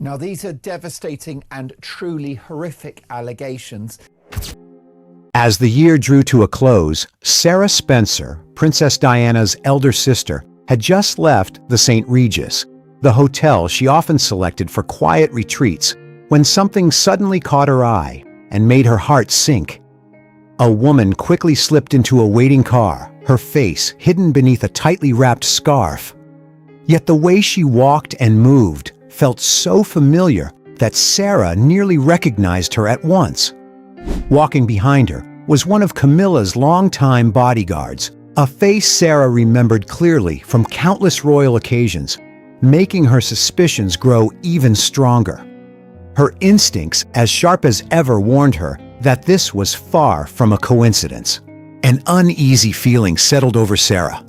Now, these are devastating and truly horrific allegations. As the year drew to a close, Sarah Spencer, Princess Diana's elder sister, had just left the St. Regis, the hotel she often selected for quiet retreats, when something suddenly caught her eye and made her heart sink. A woman quickly slipped into a waiting car, her face hidden beneath a tightly wrapped scarf. Yet the way she walked and moved felt so familiar that Sarah nearly recognized her at once. Walking behind her was one of Camilla's longtime bodyguards, a face Sarah remembered clearly from countless royal occasions, making her suspicions grow even stronger. Her instincts, as sharp as ever, warned her that this was far from a coincidence. An uneasy feeling settled over Sarah.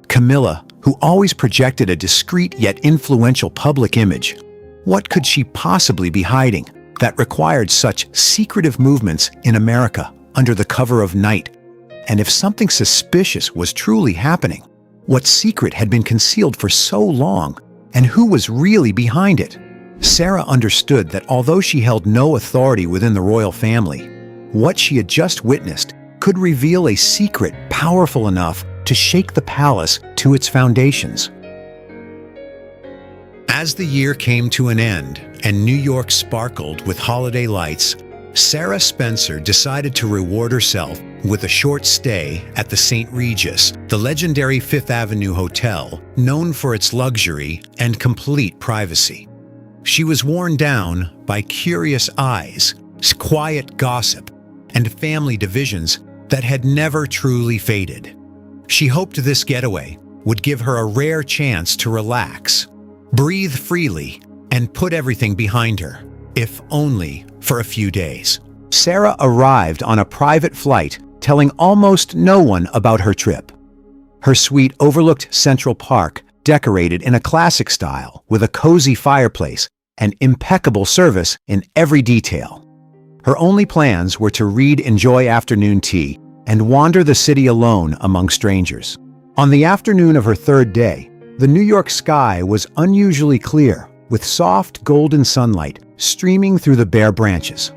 Camilla, who always projected a discreet yet influential public image, what could she possibly be hiding that required such secretive movements in America under the cover of night? And if something suspicious was truly happening, what secret had been concealed for so long, and who was really behind it? Sarah understood that although she held no authority within the royal family, what she had just witnessed could reveal a secret powerful enough to shake the palace to its foundations. As the year came to an end and New York sparkled with holiday lights, Sarah Spencer decided to reward herself with a short stay at the St. Regis, the legendary Fifth Avenue hotel known for its luxury and complete privacy. She was worn down by curious eyes, quiet gossip, and family divisions that had never truly faded. She hoped this getaway would give her a rare chance to relax, breathe freely, and put everything behind her, if only for a few days. Sarah arrived on a private flight, telling almost no one about her trip. Her suite overlooked Central Park, decorated in a classic style with a cozy fireplace and impeccable service in every detail. Her only plans were to enjoy afternoon tea and wander the city alone among strangers. On the afternoon of her third day, the New York sky was unusually clear, with soft golden sunlight streaming through the bare branches.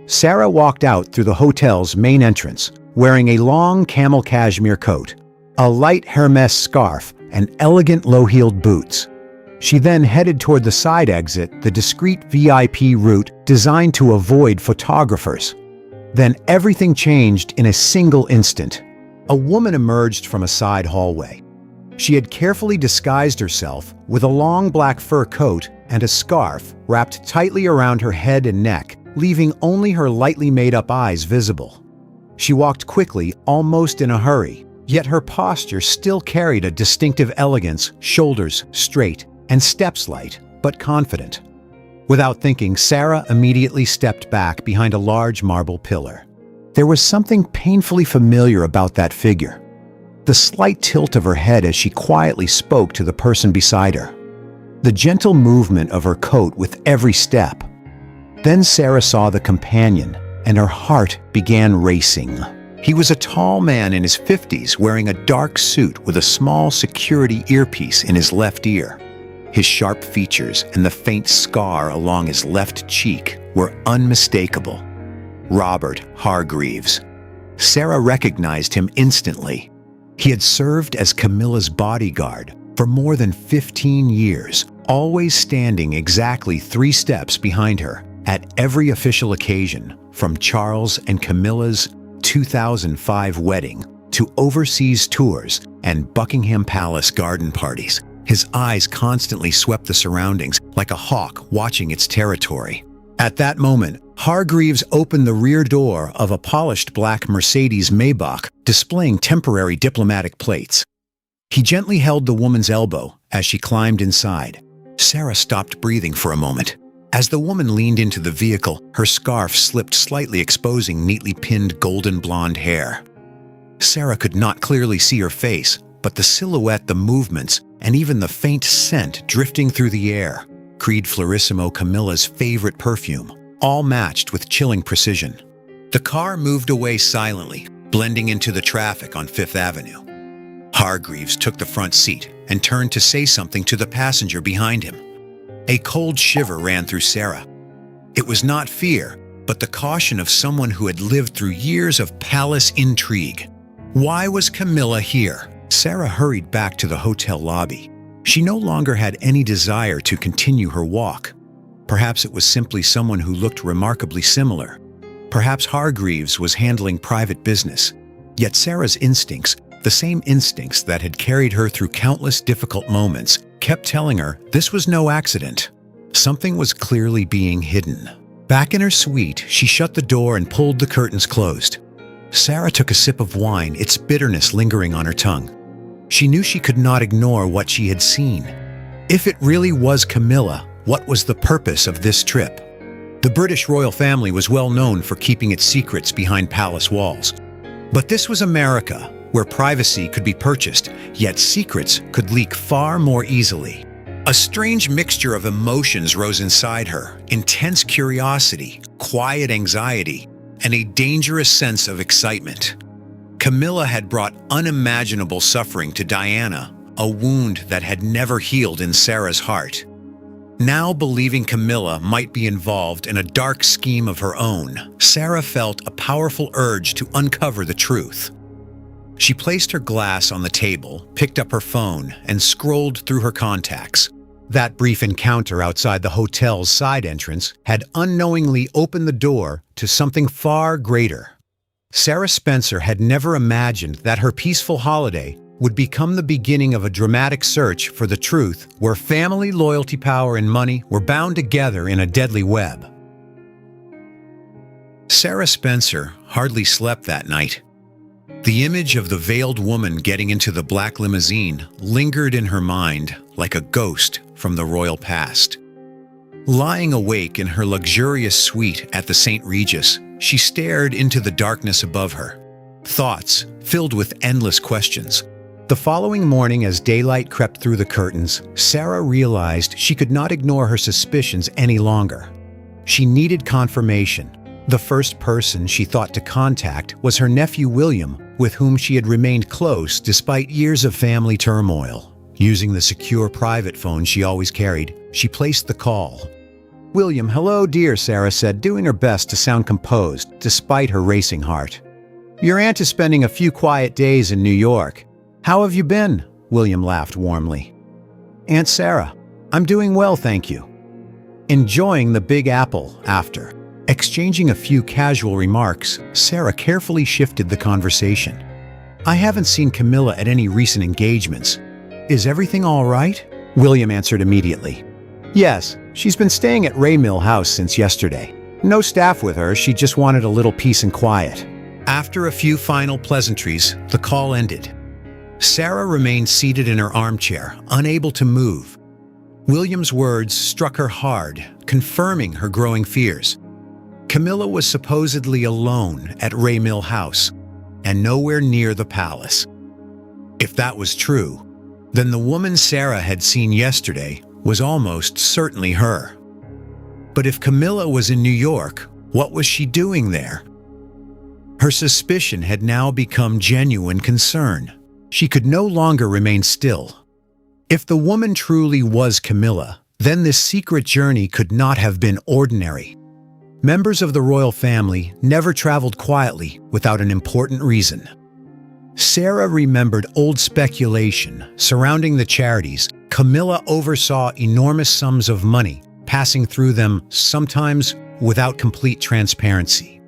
Sarah walked out through the hotel's main entrance, wearing a long camel cashmere coat, a light Hermes scarf, and elegant low-heeled boots. She then headed toward the side exit, the discreet VIP route designed to avoid photographers. Then everything changed in a single instant. A woman emerged from a side hallway. She had carefully disguised herself with a long black fur coat and a scarf wrapped tightly around her head and neck, leaving only her lightly made-up eyes visible. She walked quickly, almost in a hurry, yet her posture still carried a distinctive elegance, shoulders straight and steps light but confident. Without thinking, Sarah immediately stepped back behind a large marble pillar. There was something painfully familiar about that figure. The slight tilt of her head as she quietly spoke to the person beside her. The gentle movement of her coat with every step. Then Sarah saw the companion, and her heart began racing. He was a tall man in his 50s wearing a dark suit with a small security earpiece in his left ear. His sharp features and the faint scar along his left cheek were unmistakable. Robert Hargreaves. Sarah recognized him instantly. He had served as Camilla's bodyguard for more than 15 years, always standing exactly 3 steps behind her at every official occasion, from Charles and Camilla's 2005 wedding to overseas tours and Buckingham Palace garden parties. His eyes constantly swept the surroundings like a hawk watching its territory. At that moment, Hargreaves opened the rear door of a polished black Mercedes Maybach, displaying temporary diplomatic plates. He gently held the woman's elbow as she climbed inside. Sarah stopped breathing for a moment. As the woman leaned into the vehicle, her scarf slipped slightly, exposing neatly pinned golden blonde hair. Sarah could not clearly see her face, but the silhouette, the movements, and even the faint scent drifting through the air, Creed Florissimo, Camilla's favorite perfume, all matched with chilling precision. The car moved away silently, blending into the traffic on Fifth Avenue. Hargreaves took the front seat and turned to say something to the passenger behind him. A cold shiver ran through Sarah. It was not fear, but the caution of someone who had lived through years of palace intrigue. Why was Camilla here? Sarah hurried back to the hotel lobby. She no longer had any desire to continue her walk. Perhaps it was simply someone who looked remarkably similar. Perhaps Hargreaves was handling private business. Yet Sarah's instincts, the same instincts that had carried her through countless difficult moments, kept telling her this was no accident. Something was clearly being hidden. Back in her suite, she shut the door and pulled the curtains closed. Sarah took a sip of wine, its bitterness lingering on her tongue. She knew she could not ignore what she had seen. If it really was Camilla, what was the purpose of this trip? The British royal family was well known for keeping its secrets behind palace walls. But this was America, where privacy could be purchased, yet secrets could leak far more easily. A strange mixture of emotions rose inside her: intense curiosity, quiet anxiety, and a dangerous sense of excitement. Camilla had brought unimaginable suffering to Diana, a wound that had never healed in Sarah's heart. Now believing Camilla might be involved in a dark scheme of her own, Sarah felt a powerful urge to uncover the truth. She placed her glass on the table, picked up her phone, and scrolled through her contacts. That brief encounter outside the hotel's side entrance had unknowingly opened the door to something far greater. Sarah Spencer had never imagined that her peaceful holiday would become the beginning of a dramatic search for the truth, where family, loyalty, power, and money were bound together in a deadly web. Sarah Spencer hardly slept that night. The image of the veiled woman getting into the black limousine lingered in her mind like a ghost from the royal past. Lying awake in her luxurious suite at the St. Regis, she stared into the darkness above her, thoughts filled with endless questions. The following morning, as daylight crept through the curtains, Sarah realized she could not ignore her suspicions any longer. She needed confirmation. The first person she thought to contact was her nephew William, with whom she had remained close despite years of family turmoil. Using the secure private phone she always carried, she placed the call. "William, hello dear," Sarah said, doing her best to sound composed despite her racing heart. "Your aunt is spending a few quiet days in New York. How have you been?" William laughed warmly. "Aunt Sarah, I'm doing well, thank you." Enjoying the Big Apple after. Exchanging a few casual remarks, Sarah carefully shifted the conversation. "I haven't seen Camilla at any recent engagements. Is everything all right?" William answered immediately. "Yes, she's been staying at Ray Mill House since yesterday. No staff with her, she just wanted a little peace and quiet." After a few final pleasantries, the call ended. Sarah remained seated in her armchair, unable to move. William's words struck her hard, confirming her growing fears. Camilla was supposedly alone at Ray Mill House, and nowhere near the palace. If that was true, then the woman Sarah had seen yesterday was almost certainly her. But if Camilla was in New York, what was she doing there? Her suspicion had now become genuine concern. She could no longer remain still. If the woman truly was Camilla, then this secret journey could not have been ordinary. Members of the royal family never traveled quietly without an important reason. Sarah remembered old speculation surrounding the charities. Camilla oversaw enormous sums of money, passing through them sometimes without complete transparency.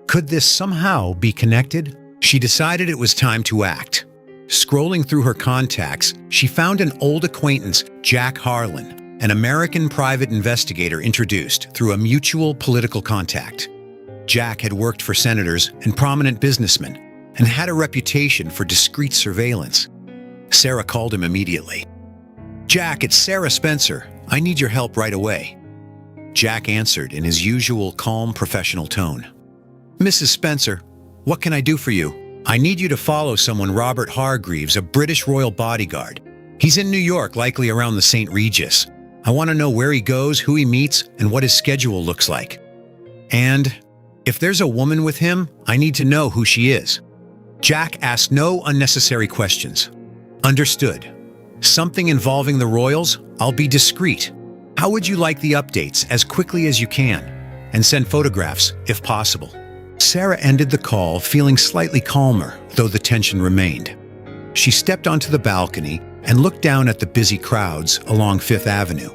Could this somehow be connected? She decided it was time to act. Scrolling through her contacts, she found an old acquaintance, Jack Harlan, an American private investigator introduced through a mutual political contact. Jack had worked for senators and prominent businessmen and had a reputation for discreet surveillance. Sarah called him immediately. "Jack, it's Sarah Spencer. I need your help right away." Jack answered in his usual calm, professional tone. "Mrs. Spencer, what can I do for you?" "I need you to follow someone, Robert Hargreaves, a British royal bodyguard. He's in New York, likely around the St. Regis. I want to know where he goes, who he meets, and what his schedule looks like. And if there's a woman with him, I need to know who she is." Jack asked no unnecessary questions. "Understood. Something involving the royals? I'll be discreet. How would you like the updates as quickly as you can? And send photographs, if possible. Sarah ended the call feeling slightly calmer, though the tension remained. She stepped onto the balcony and looked down at the busy crowds along Fifth Avenue.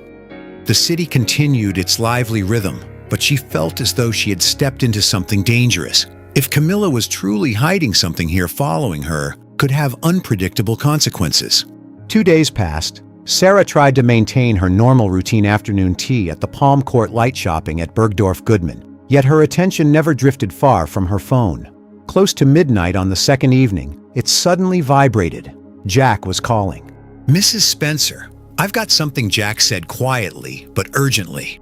The city continued its lively rhythm, but she felt as though she had stepped into something dangerous. If Camilla was truly hiding something here, following her could have unpredictable consequences. 2 days passed. Sarah tried to maintain her normal routine afternoon tea at the Palm Court light shopping at Bergdorf Goodman, yet her attention never drifted far from her phone. Close to midnight on the second evening, it suddenly vibrated. Jack was calling. "Mrs. Spencer, I've got something," Jack said quietly but urgently.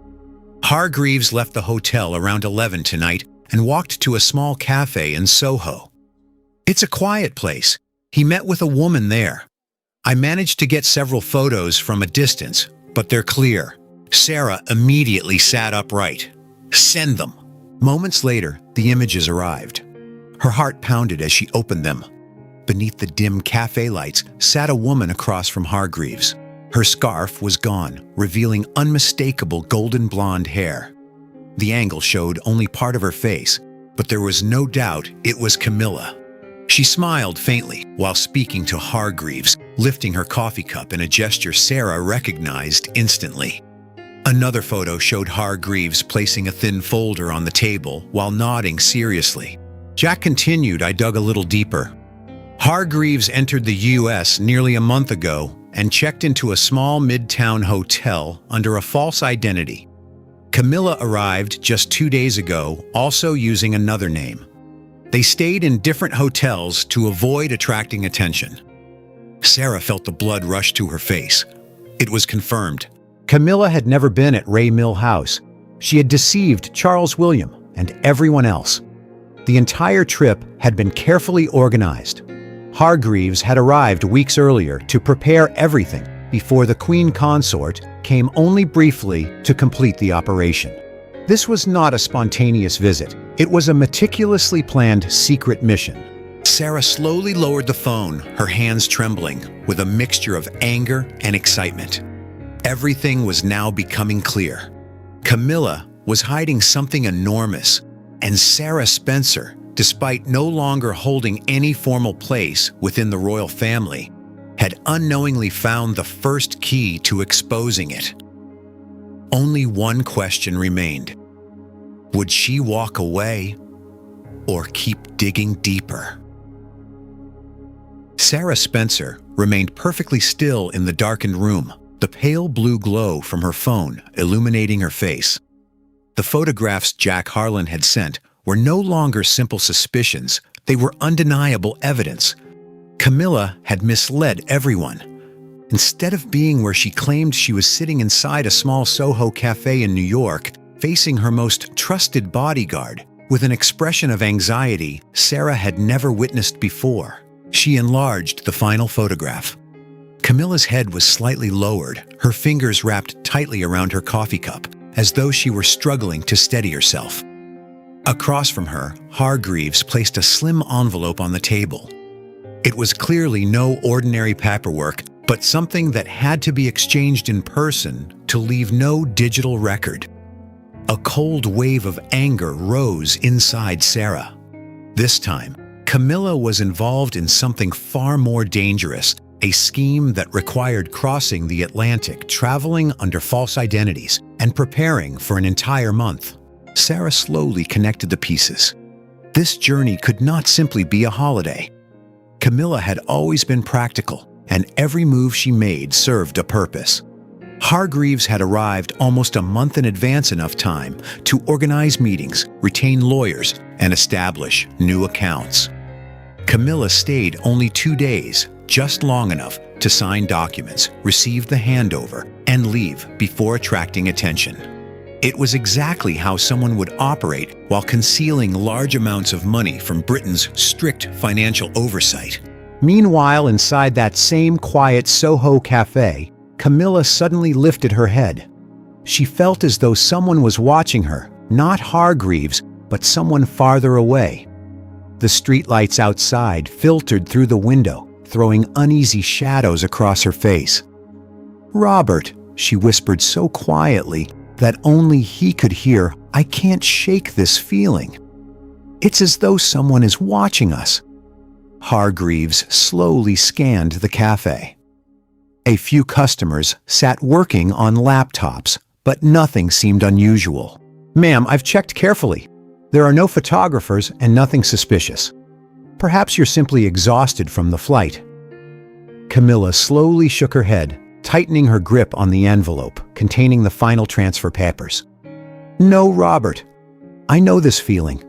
Hargreaves left the hotel around 11 tonight and walked to a small cafe in Soho. It's a quiet place. He met with a woman there. I managed to get several photos from a distance, but they're clear. Sarah immediately sat upright. "Send them." Moments later, the images arrived. Her heart pounded as she opened them. Beneath the dim cafe lights sat a woman across from Hargreaves. Her scarf was gone, revealing unmistakable golden blonde hair. The angle showed only part of her face, but there was no doubt it was Camilla. She smiled faintly while speaking to Hargreaves, lifting her coffee cup in a gesture Sarah recognized instantly. Another photo showed Hargreaves placing a thin folder on the table while nodding seriously. Jack continued. I dug a little deeper. Hargreaves entered the U.S. nearly a month ago and checked into a small midtown hotel under a false identity. Camilla arrived just 2 days ago, also using another name. They stayed in different hotels to avoid attracting attention. Sarah felt the blood rush to her face. It was confirmed. Camilla had never been at Ray Mill House. She had deceived Charles William and everyone else. The entire trip had been carefully organized. Hargreaves had arrived weeks earlier to prepare everything before the Queen Consort came only briefly to complete the operation. This was not a spontaneous visit. It was a meticulously planned secret mission. Sarah slowly lowered the phone, her hands trembling, with a mixture of anger and excitement. Everything was now becoming clear. Camilla was hiding something enormous, and Sarah Spencer, despite no longer holding any formal place within the royal family, had unknowingly found the first key to exposing it. Only one question remained. Would she walk away or keep digging deeper? Sarah Spencer remained perfectly still in the darkened room, the pale blue glow from her phone illuminating her face. The photographs Jack Harlan had sent were no longer simple suspicions, they were undeniable evidence. Camilla had misled everyone. Instead of being where she claimed she was sitting inside a small Soho cafe in New York, facing her most trusted bodyguard, with an expression of anxiety Sarah had never witnessed before, she enlarged the final photograph. Camilla's head was slightly lowered, her fingers wrapped tightly around her coffee cup, as though she were struggling to steady herself. Across from her, Hargreaves placed a slim envelope on the table. It was clearly no ordinary paperwork, but something that had to be exchanged in person to leave no digital record. A cold wave of anger rose inside Sarah. This time, Camilla was involved in something far more dangerous, a scheme that required crossing the Atlantic, traveling under false identities, and preparing for an entire month. Sarah slowly connected the pieces. This journey could not simply be a holiday. Camilla had always been practical, and every move she made served a purpose. Hargreaves had arrived almost a month in advance, enough time to organize meetings, retain lawyers, and establish new accounts. Camilla stayed only 2 days, just long enough to sign documents, receive the handover, and leave before attracting attention. It was exactly how someone would operate while concealing large amounts of money from Britain's strict financial oversight. Meanwhile, inside that same quiet Soho cafe, Camilla suddenly lifted her head. She felt as though someone was watching her, not Hargreaves, but someone farther away. The streetlights outside filtered through the window, throwing uneasy shadows across her face. "Robert," she whispered so quietly that only he could hear, "I can't shake this feeling. It's as though someone is watching us." Hargreaves slowly scanned the cafe. A few customers sat working on laptops, but nothing seemed unusual. "Ma'am, I've checked carefully. There are no photographers and nothing suspicious. Perhaps you're simply exhausted from the flight." Camilla slowly shook her head, tightening her grip on the envelope containing the final transfer papers. "No, Robert. I know this feeling.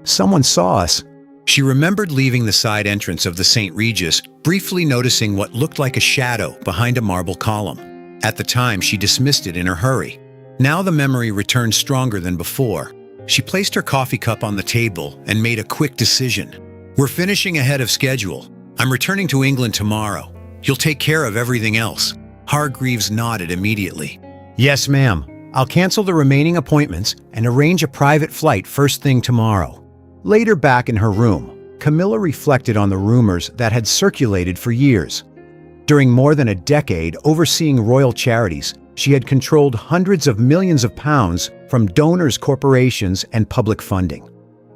Someone saw us." She remembered leaving the side entrance of the St. Regis, briefly noticing what looked like a shadow behind a marble column. At the time, she dismissed it in her hurry. Now the memory returned stronger than before. She placed her coffee cup on the table and made a quick decision. "We're finishing ahead of schedule. I'm returning to England tomorrow. You'll take care of everything else." Hargreaves nodded immediately. "Yes, ma'am. I'll cancel the remaining appointments and arrange a private flight first thing tomorrow." Later, back in her room, Camilla reflected on the rumors that had circulated for years. During more than a decade overseeing royal charities, she had controlled hundreds of millions of pounds from donors, corporations, and public funding.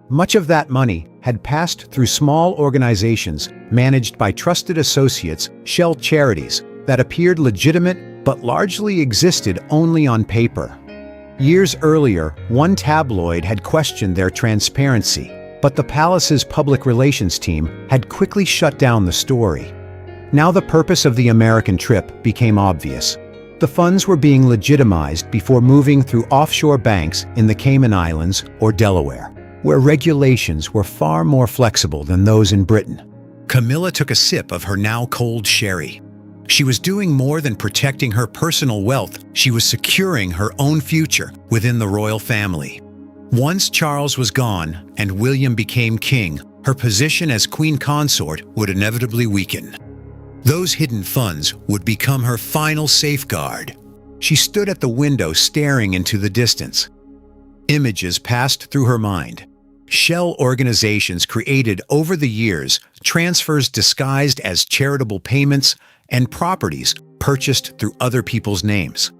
Much of that money had passed through small organizations managed by trusted associates, shell charities that appeared legitimate but largely existed only on paper. Years earlier, one tabloid had questioned their transparency, but the palace's public relations team had quickly shut down the story. Now the purpose of the American trip became obvious. The funds were being legitimized before moving through offshore banks in the Cayman Islands or Delaware, where regulations were far more flexible than those in Britain. Camilla took a sip of her now cold sherry. She was doing more than protecting her personal wealth. She was securing her own future within the royal family. Once Charles was gone and William became king, her position as queen consort would inevitably weaken. Those hidden funds would become her final safeguard. She stood at the window staring into the distance. Images passed through her mind. Shell organizations created over the years, transfers disguised as charitable payments, and properties purchased through other people's names.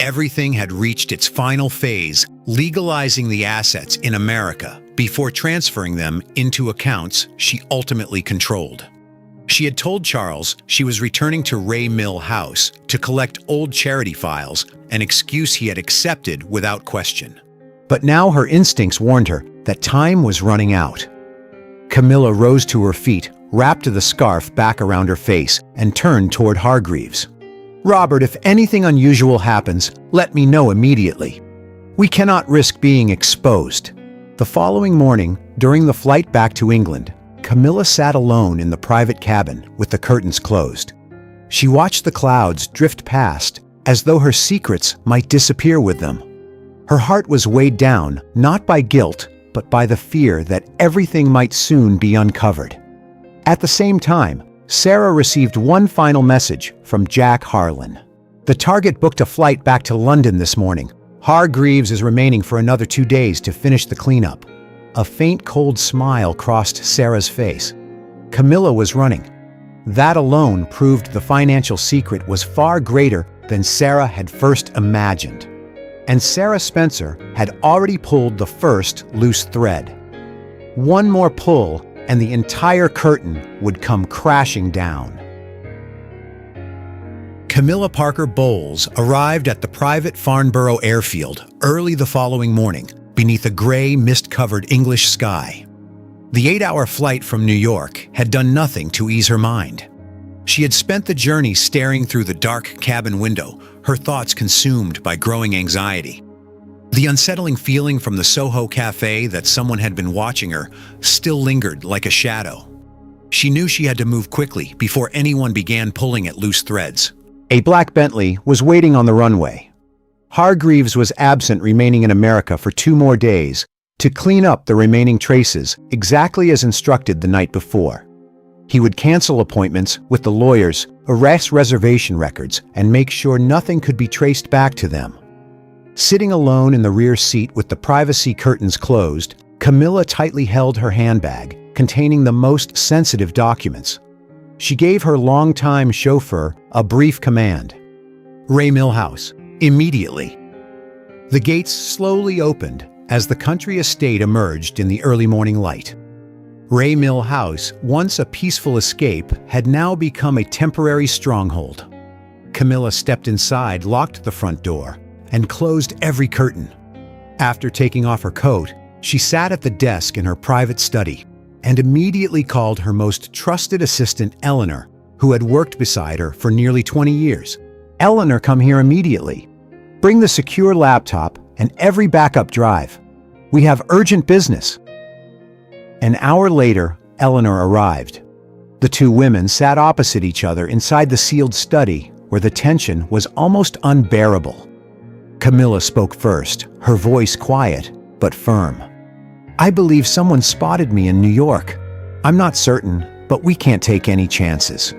Everything had reached its final phase, legalizing the assets in America before transferring them into accounts she ultimately controlled. She had told Charles she was returning to Ray Mill House to collect old charity files, an excuse he had accepted without question. But now her instincts warned her that time was running out. Camilla rose to her feet, wrapped the scarf back around her face, and turned toward Hargreaves. "Robert, if anything unusual happens, let me know immediately. We cannot risk being exposed." The following morning, during the flight back to England, Camilla sat alone in the private cabin with the curtains closed. She watched the clouds drift past as though her secrets might disappear with them. Her heart was weighed down, not by guilt, but by the fear that everything might soon be uncovered. At the same time, Sarah received one final message from Jack Harlan. "The target booked a flight back to London this morning. Hargreaves is remaining for another 2 days to finish the cleanup." A faint cold smile crossed Sarah's face. Camilla was running. That alone proved the financial secret was far greater than Sarah had first imagined. And Sarah Spencer had already pulled the first loose thread. One more pull, and the entire curtain would come crashing down. Camilla Parker Bowles arrived at the private Farnborough airfield early the following morning, beneath a gray, mist-covered English sky. The 8-hour flight from New York had done nothing to ease her mind. She had spent the journey staring through the dark cabin window, her thoughts consumed by growing anxiety. The unsettling feeling from the Soho cafe that someone had been watching her still lingered like a shadow. She knew she had to move quickly before anyone began pulling at loose threads. A black Bentley was waiting on the runway. Hargreaves was absent, remaining in America for 2 more days to clean up the remaining traces, exactly as instructed the night before. He would cancel appointments with the lawyers, erase reservation records, and make sure nothing could be traced back to them. Sitting alone in the rear seat with the privacy curtains closed, Camilla tightly held her handbag, containing the most sensitive documents. She gave her longtime chauffeur a brief command. Ray Mill House, immediately. The gates slowly opened as the country estate emerged in the early morning light. Ray Mill House, once a peaceful escape, had now become a temporary stronghold. Camilla stepped inside, locked the front door, and closed every curtain. After taking off her coat, she sat at the desk in her private study and immediately called her most trusted assistant, Eleanor, who had worked beside her for nearly 20 years. "Eleanor, come here immediately. Bring the secure laptop and every backup drive. We have urgent business." An hour later, Eleanor arrived. The two women sat opposite each other inside the sealed study, where the tension was almost unbearable. Camilla spoke first, her voice quiet but firm. "I believe someone spotted me in New York. I'm not certain, but we can't take any chances.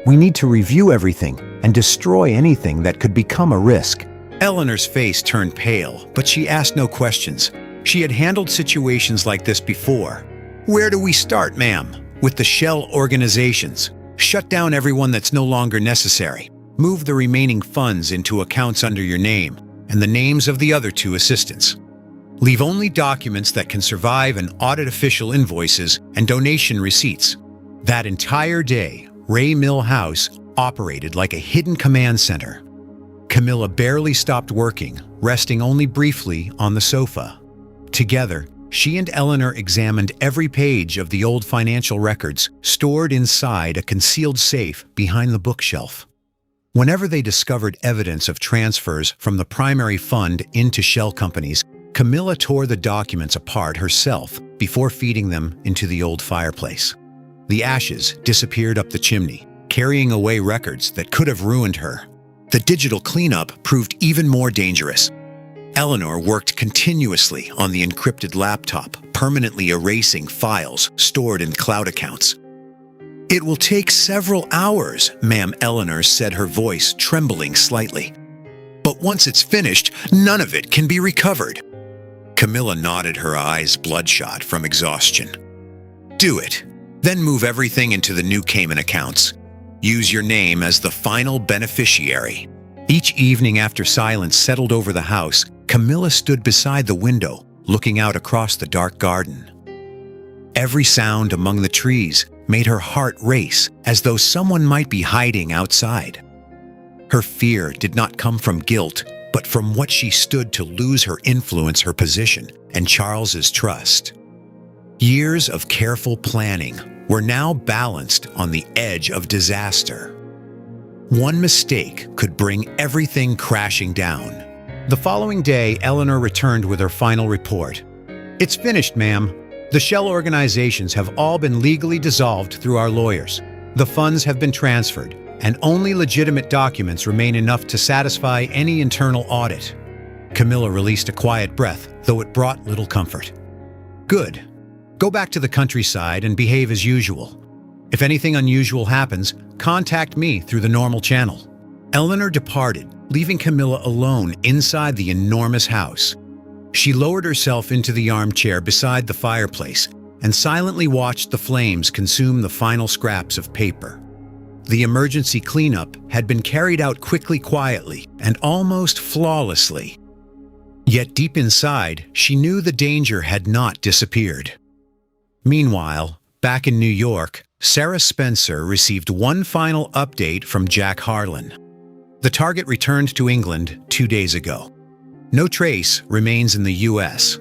We need to review everything and destroy anything that could become a risk." Eleanor's face turned pale, but she asked no questions. She had handled situations like this before. "Where do we start, ma'am?" "With the shell organizations. Shut down everyone that's no longer necessary. Move the remaining funds into accounts under your name and the names of the other two assistants. Leave only documents that can survive and audit official invoices and donation receipts." That entire day, Ray Mill House operated like a hidden command center. Camilla barely stopped working, resting only briefly on the sofa. Together, she and Eleanor examined every page of the old financial records stored inside a concealed safe behind the bookshelf. Whenever they discovered evidence of transfers from the primary fund into shell companies, Camilla tore the documents apart herself before feeding them into the old fireplace. The ashes disappeared up the chimney, carrying away records that could have ruined her. The digital cleanup proved even more dangerous. Eleanor worked continuously on the encrypted laptop, permanently erasing files stored in cloud accounts. "It will take several hours," Ma'am Eleanor said, her voice trembling slightly. "But once it's finished, none of it can be recovered." Camilla nodded, her eyes bloodshot from exhaustion. "Do it. Then move everything into the new Cayman accounts. Use your name as the final beneficiary." Each evening after silence settled over the house, Camilla stood beside the window, looking out across the dark garden. Every sound among the trees made her heart race, as though someone might be hiding outside. Her fear did not come from guilt, but from what she stood to lose her influence, her position, and Charles's trust. Years of careful planning were now balanced on the edge of disaster. One mistake could bring everything crashing down. The following day, Eleanor returned with her final report. "It's finished, ma'am. The shell organizations have all been legally dissolved through our lawyers. The funds have been transferred, and only legitimate documents remain enough to satisfy any internal audit." Camilla released a quiet breath, though it brought little comfort. "Good. Go back to the countryside and behave as usual. If anything unusual happens, contact me through the normal channel." Eleanor departed, leaving Camilla alone inside the enormous house. She lowered herself into the armchair beside the fireplace and silently watched the flames consume the final scraps of paper. The emergency cleanup had been carried out quietly, and almost flawlessly. Yet deep inside, she knew the danger had not disappeared. Meanwhile, back in New York, Sarah Spencer received one final update from Jack Harlan. The target returned to England 2 days ago. No trace remains in the U.S.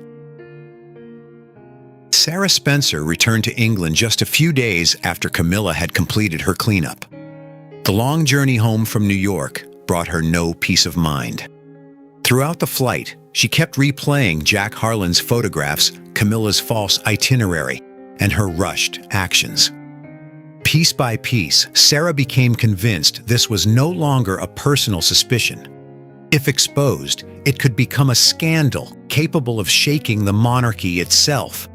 Sarah Spencer returned to England just a few days after Camilla had completed her cleanup. The long journey home from New York brought her no peace of mind. Throughout the flight, she kept replaying Jack Harlan's photographs, Camilla's false itinerary, and her rushed actions. Piece by piece, Sarah became convinced this was no longer a personal suspicion. If exposed, it could become a scandal capable of shaking the monarchy itself.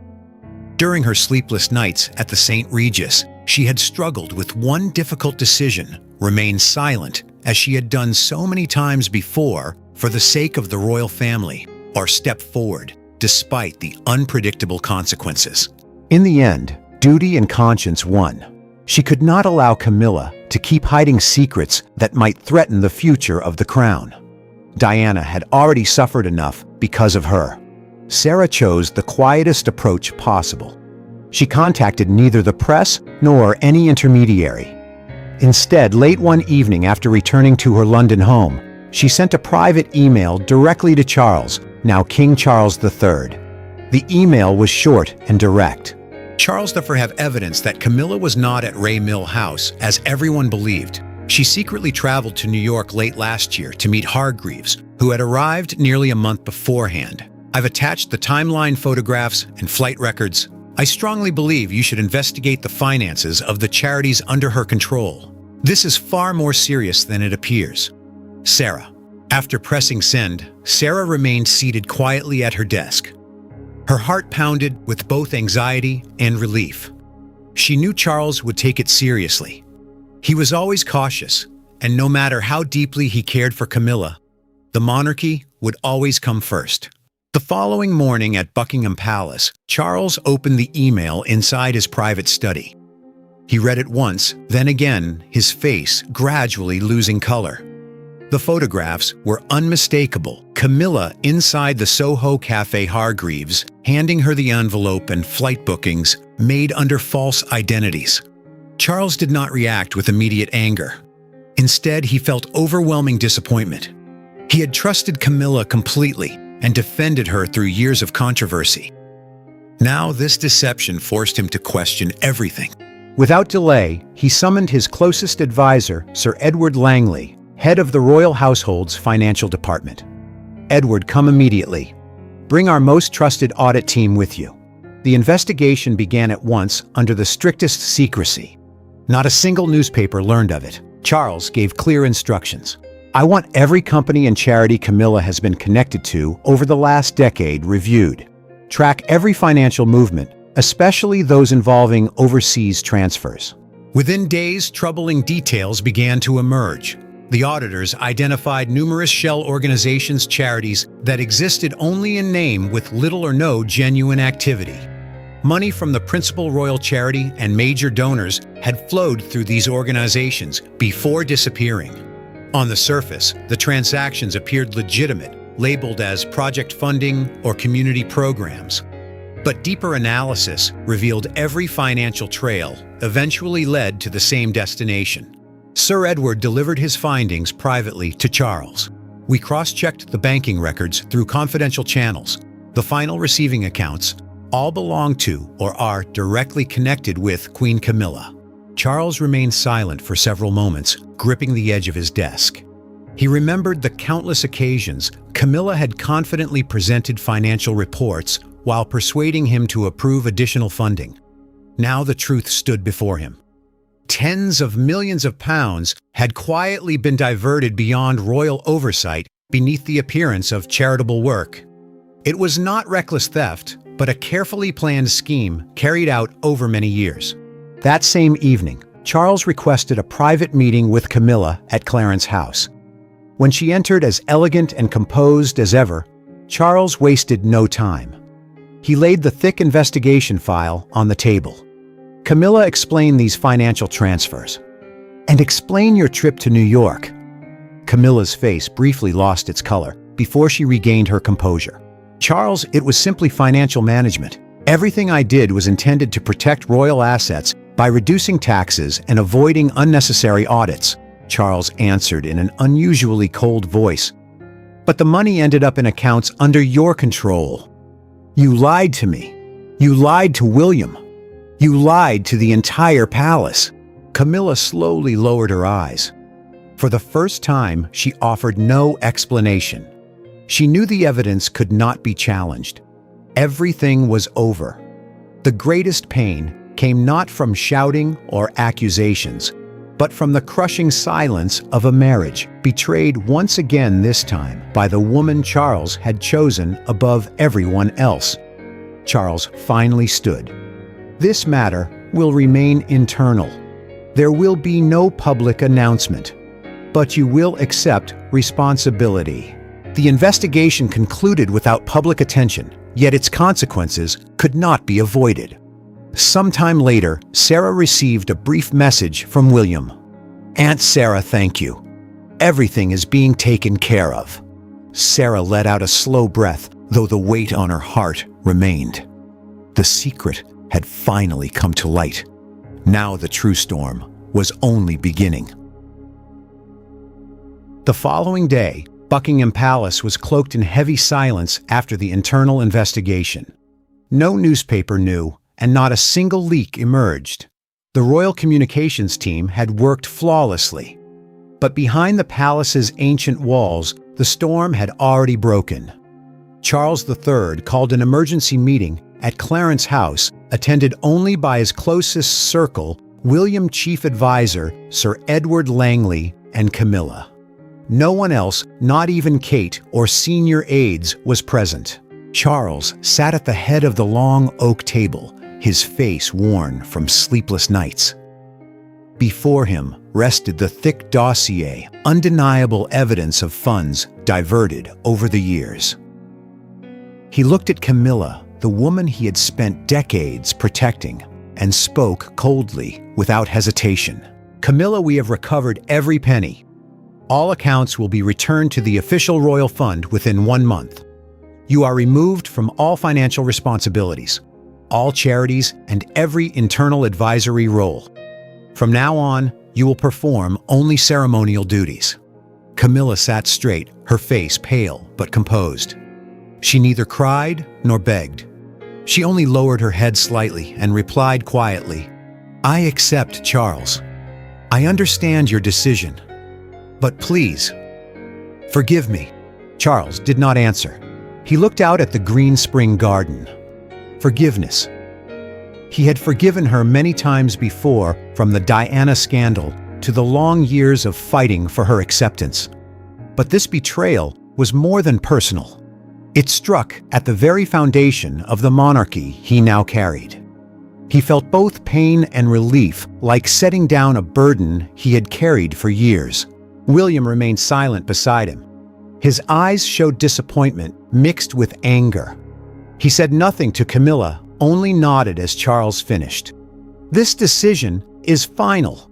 During her sleepless nights at the St. Regis, she had struggled with one difficult decision: remain silent, as she had done so many times before, for the sake of the royal family, or step forward, despite the unpredictable consequences. In the end, duty and conscience won. She could not allow Camilla to keep hiding secrets that might threaten the future of the crown. Diana had already suffered enough because of her. Sarah chose the quietest approach possible. She contacted neither the press nor any intermediary. Instead, late one evening after returning to her London home, she sent a private email directly to Charles, now King Charles III. The email was short and direct. Charles therefore have evidence that Camilla was not at Ray Mill House, as everyone believed. She secretly traveled to New York late last year to meet Hargreaves, who had arrived nearly a month beforehand. I've attached the timeline photographs and flight records. I strongly believe you should investigate the finances of the charities under her control. This is far more serious than it appears. Sarah. After pressing send, Sarah remained seated quietly at her desk. Her heart pounded with both anxiety and relief. She knew Charles would take it seriously. He was always cautious, and no matter how deeply he cared for Camilla, the monarchy would always come first. The following morning at Buckingham Palace, Charles opened the email inside his private study. He read it once, then again, his face gradually losing color. The photographs were unmistakable. Camilla inside the Soho Cafe Hargreaves, handing her the envelope and flight bookings made under false identities. Charles did not react with immediate anger. Instead, he felt overwhelming disappointment. He had trusted Camilla completely and defended her through years of controversy. Now, this deception forced him to question everything. Without delay, he summoned his closest advisor, Sir Edward Langley, head of the royal household's financial department. Edward, come immediately. Bring our most trusted audit team with you. The investigation began at once under the strictest secrecy. Not a single newspaper learned of it. Charles gave clear instructions. I want every company and charity Camilla has been connected to over the last decade reviewed. Track every financial movement, especially those involving overseas transfers. Within days, troubling details began to emerge. The auditors identified numerous shell organizations, charities that existed only in name with little or no genuine activity. Money from the principal royal charity and major donors had flowed through these organizations before disappearing. On the surface, the transactions appeared legitimate, labeled as project funding or community programs. But deeper analysis revealed every financial trail eventually led to the same destination. Sir Edward delivered his findings privately to Charles. We cross-checked the banking records through confidential channels. The final receiving accounts all belong to or are directly connected with Queen Camilla. Charles remained silent for several moments, gripping the edge of his desk. He remembered the countless occasions Camilla had confidently presented financial reports while persuading him to approve additional funding. Now the truth stood before him. Tens of millions of pounds had quietly been diverted beyond royal oversight beneath the appearance of charitable work. It was not reckless theft, but a carefully planned scheme carried out over many years. That same evening, Charles requested a private meeting with Camilla at Clarence House. When she entered as elegant and composed as ever, Charles wasted no time. He laid the thick investigation file on the table. Camilla, explain these financial transfers. And explain your trip to New York. Camilla's face briefly lost its color before she regained her composure. Charles, it was simply financial management. Everything I did was intended to protect royal assets by reducing taxes and avoiding unnecessary audits, Charles answered in an unusually cold voice. But the money ended up in accounts under your control. You lied to me. You lied to William. You lied to the entire palace. Camilla slowly lowered her eyes. For the first time, she offered no explanation. She knew the evidence could not be challenged. Everything was over. The greatest pain came not from shouting or accusations, but from the crushing silence of a marriage, betrayed once again this time by the woman Charles had chosen above everyone else. Charles finally stood. This matter will remain internal. There will be no public announcement, but you will accept responsibility. The investigation concluded without public attention, yet its consequences could not be avoided. Sometime later, Sarah received a brief message from William. "Aunt Sarah, thank you. Everything is being taken care of." Sarah let out a slow breath, though the weight on her heart remained. The secret had finally come to light. Now the true storm was only beginning. The following day, Buckingham Palace was cloaked in heavy silence after the internal investigation. No newspaper knew, and not a single leak emerged. The royal communications team had worked flawlessly. But behind the palace's ancient walls, the storm had already broken. Charles III called an emergency meeting at Clarence House, attended only by his closest circle, William Chief Advisor Sir Edward Langley and Camilla. No one else, not even Kate or senior aides, was present. Charles sat at the head of the long oak table, his face worn from sleepless nights. Before him rested the thick dossier, undeniable evidence of funds diverted over the years. He looked at Camilla, the woman he had spent decades protecting, and spoke coldly, without hesitation. "Camilla, we have recovered every penny. All accounts will be returned to the official royal fund within 1 month. You are removed from all financial responsibilities, all charities, and every internal advisory role. From now on, you will perform only ceremonial duties." Camilla sat straight, her face pale but composed. She neither cried nor begged. She only lowered her head slightly and replied quietly, "I accept, Charles. I understand your decision. But please, forgive me." Charles did not answer. He looked out at the green spring garden. Forgiveness. He had forgiven her many times before, from the Diana scandal to the long years of fighting for her acceptance. But this betrayal was more than personal. It struck at the very foundation of the monarchy he now carried. He felt both pain and relief, like setting down a burden he had carried for years. William remained silent beside him. His eyes showed disappointment mixed with anger. He said nothing to Camilla, only nodded as Charles finished. "This decision is final.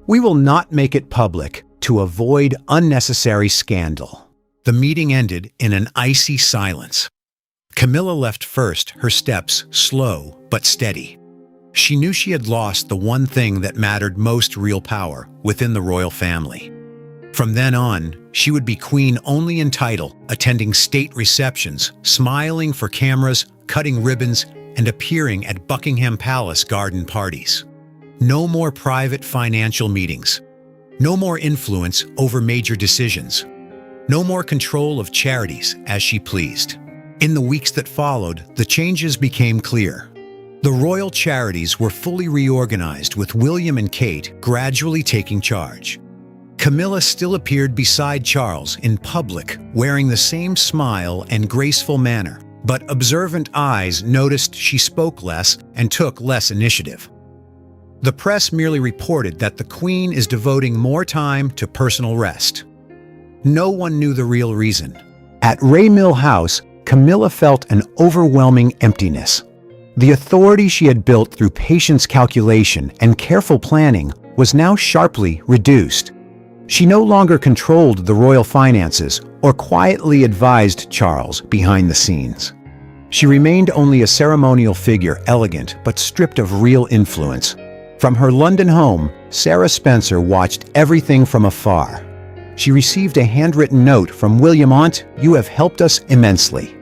We will not make it public to avoid unnecessary scandal." The meeting ended in an icy silence. Camilla left first, her steps slow but steady. She knew she had lost the one thing that mattered most: real power within the royal family. From then on, she would be queen only in title, attending state receptions, smiling for cameras, cutting ribbons, and appearing at Buckingham Palace garden parties. No more private financial meetings. No more influence over major decisions. No more control of charities as she pleased. In the weeks that followed, the changes became clear. The royal charities were fully reorganized, with William and Kate gradually taking charge. Camilla still appeared beside Charles in public, wearing the same smile and graceful manner, but observant eyes noticed she spoke less and took less initiative. The press merely reported that the Queen is devoting more time to personal rest. No one knew the real reason. At Mill House, Camilla felt an overwhelming emptiness. The authority she had built through patience, calculation, and careful planning was now sharply reduced. She no longer controlled the royal finances or quietly advised Charles behind the scenes. She remained only a ceremonial figure, elegant but stripped of real influence. From her London home, Sarah Spencer watched everything from afar. She received a handwritten note from William: "Aunt, you have helped us immensely."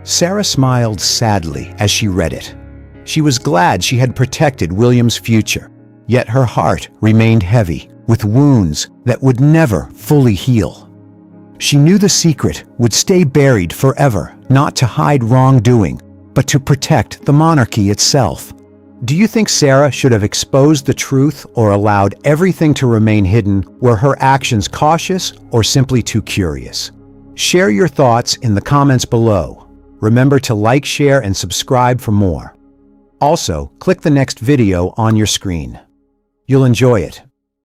Sarah smiled sadly as she read it. She was glad she had protected William's future, yet her heart remained heavy, with wounds that would never fully heal. She knew the secret would stay buried forever, not to hide wrongdoing, but to protect the monarchy itself. Do you think Sarah should have exposed the truth or allowed everything to remain hidden? Were her actions cautious or simply too curious? Share your thoughts in the comments below. Remember to like, share, and subscribe for more. Also, click the next video on your screen. You'll enjoy it.